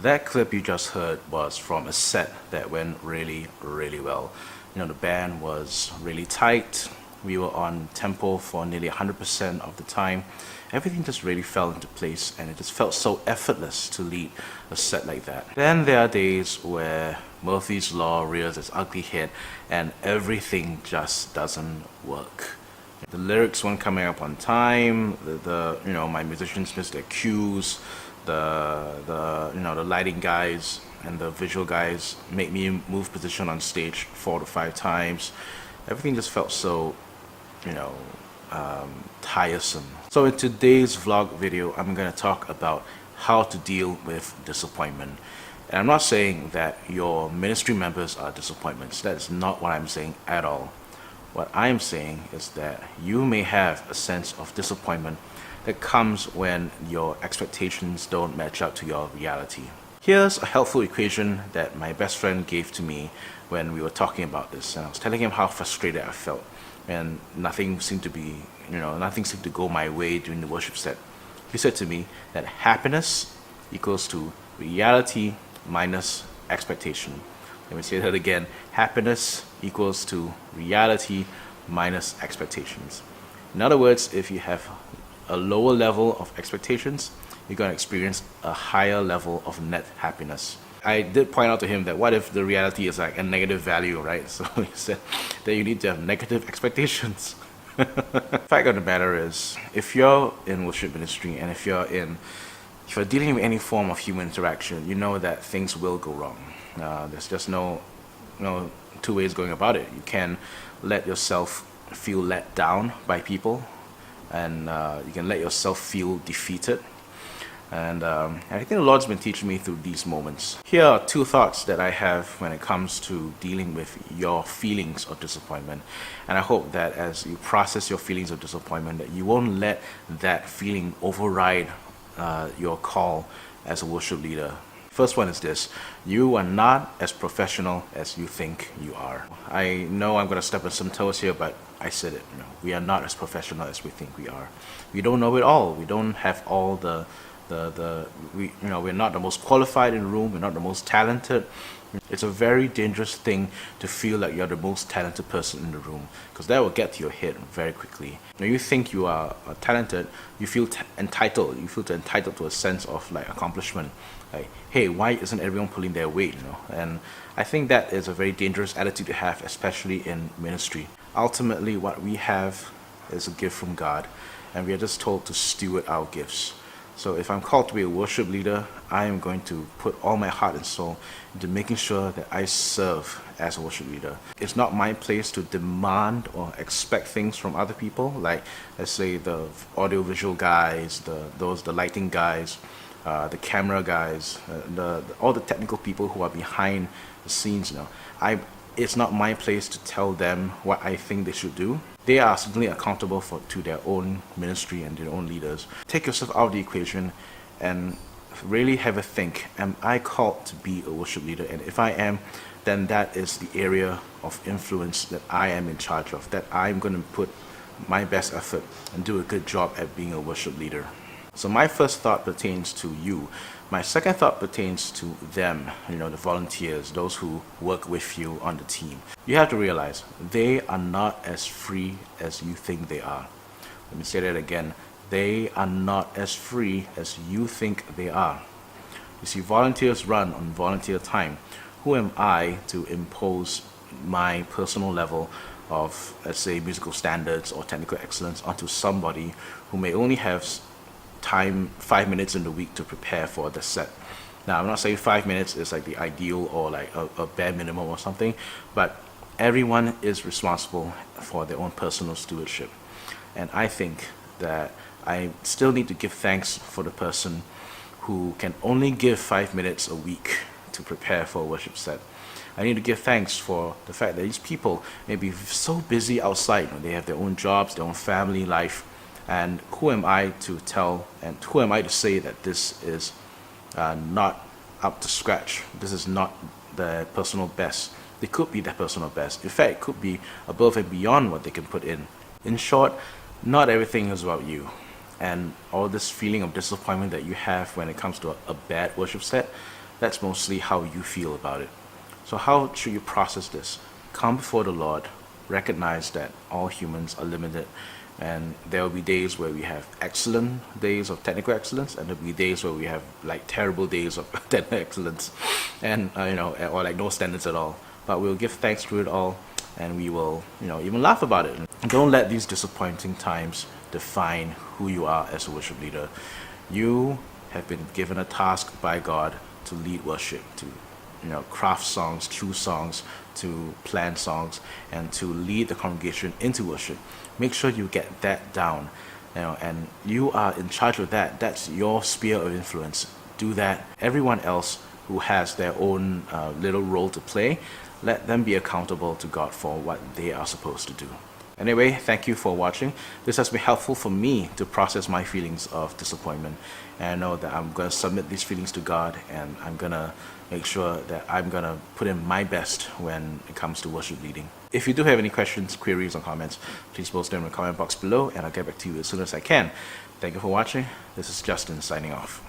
That clip you just heard was from a set that went really, really well. You know, the band was really tight. We were on tempo for nearly 100% of the time. Everything just really fell into place, and it just felt so effortless to lead a set like that. Then there are days where Murphy's Law rears its ugly head and everything just doesn't work. The lyrics weren't coming up on time. My musicians missed their cues. The lighting guys and the visual guys made me move position on stage 4 to 5 times. Everything just felt so, tiresome. So in today's vlog video, I'm going to talk about how to deal with disappointment. And I'm not saying that your ministry members are disappointments. That is not what I'm saying at all. What I'm saying is that you may have a sense of disappointment that comes when your expectations don't match up to your reality. Here's a helpful equation that my best friend gave to me when we were talking about this, and I was telling him how frustrated I felt, and nothing seemed to go my way during the worship set. He said to me that happiness equals to reality minus expectation. Let me say that again. Happiness equals to reality minus expectations. In other words, if you have a lower level of expectations, you're going to experience a higher level of net happiness. I did point out to him that what if the reality is like a negative value, right? So he said that you need to have negative expectations. Fact of the matter is, if you're in worship ministry and if you're dealing with any form of human interaction, you know that things will go wrong. There's just no two ways going about it. You can let yourself feel let down by people, and you can let yourself feel defeated. And I think the Lord's been teaching me through these moments. Here are 2 thoughts that I have when it comes to dealing with your feelings of disappointment. And I hope that as you process your feelings of disappointment, that you won't let that feeling override your call as a worship leader. First one is this: you are not as professional as you think you are. I know I'm going to step on some toes here, but I said it. We are not as professional as we think we are. We don't know it all. We don't have all we're not the most qualified in the room. We're not the most talented. It's a very dangerous thing to feel like you're the most talented person in the room, because that will get to your head very quickly. When you think you are talented, you feel entitled. You feel entitled to a sense of like accomplishment. Like, hey, why isn't everyone pulling their weight? And I think that is a very dangerous attitude to have, especially in ministry. Ultimately, what we have is a gift from God, and we are just told to steward our gifts. So if I'm called to be a worship leader, I am going to put all my heart and soul into making sure that I serve as a worship leader. It's not my place to demand or expect things from other people, like let's say the audiovisual guys, the lighting guys, the camera guys, all the technical people who are behind the scenes. It's not my place to tell them what I think they should do. They are certainly accountable to their own ministry and their own leaders. Take yourself out of the equation and really have a think. Am I called to be a worship leader? And if I am, then that is the area of influence that I am in charge of, that I'm going to put my best effort and do a good job at being a worship leader. So my first thought pertains to you. My second thought pertains to them, the volunteers, those who work with you on the team. You have to realize they are not as free as you think they are. Let me say that again. They are not as free as you think they are. You see, volunteers run on volunteer time. Who am I to impose my personal level of, let's say, musical standards or technical excellence onto somebody who may only have time 5 minutes in the week to prepare for the set? Now, I'm not saying 5 minutes is like the ideal or like a bare minimum or something, but everyone is responsible for their own personal stewardship. And I think that I still need to give thanks for the person who can only give 5 minutes a week to prepare for a worship set. I need to give thanks for the fact that these people may be so busy outside. They have their own jobs, their own family life. And who am I to tell, and who am I to say that this is not up to scratch? This is not their personal best. It could be their personal best. In fact, it could be above and beyond what they can put in. In short, not everything is about you. And all this feeling of disappointment that you have when it comes to a bad worship set, That's mostly how you feel about it. So how should you process this? Come before the Lord, recognize that all humans are limited, and there will be days where we have excellent days of technical excellence, and there'll be days where we have like terrible days of technical excellence, and or like no standards at all. But we'll give thanks through it all, and we will, even laugh about it. Don't let these disappointing times define who you are as a worship leader. You have been given a task by God to lead worship, to craft songs, choose songs, to plan songs, and to lead the congregation into worship. Make sure you get that down, and you are in charge of that. That's your sphere of influence. Do that. Everyone else who has their own little role to play, let them be accountable to God for what they are supposed to do. Anyway, thank you for watching. This has been helpful for me to process my feelings of disappointment. And I know that I'm going to submit these feelings to God, and I'm going to make sure that I'm going to put in my best when it comes to worship leading. If you do have any questions, queries, or comments, please post them in the comment box below, and I'll get back to you as soon as I can. Thank you for watching. This is Justin signing off.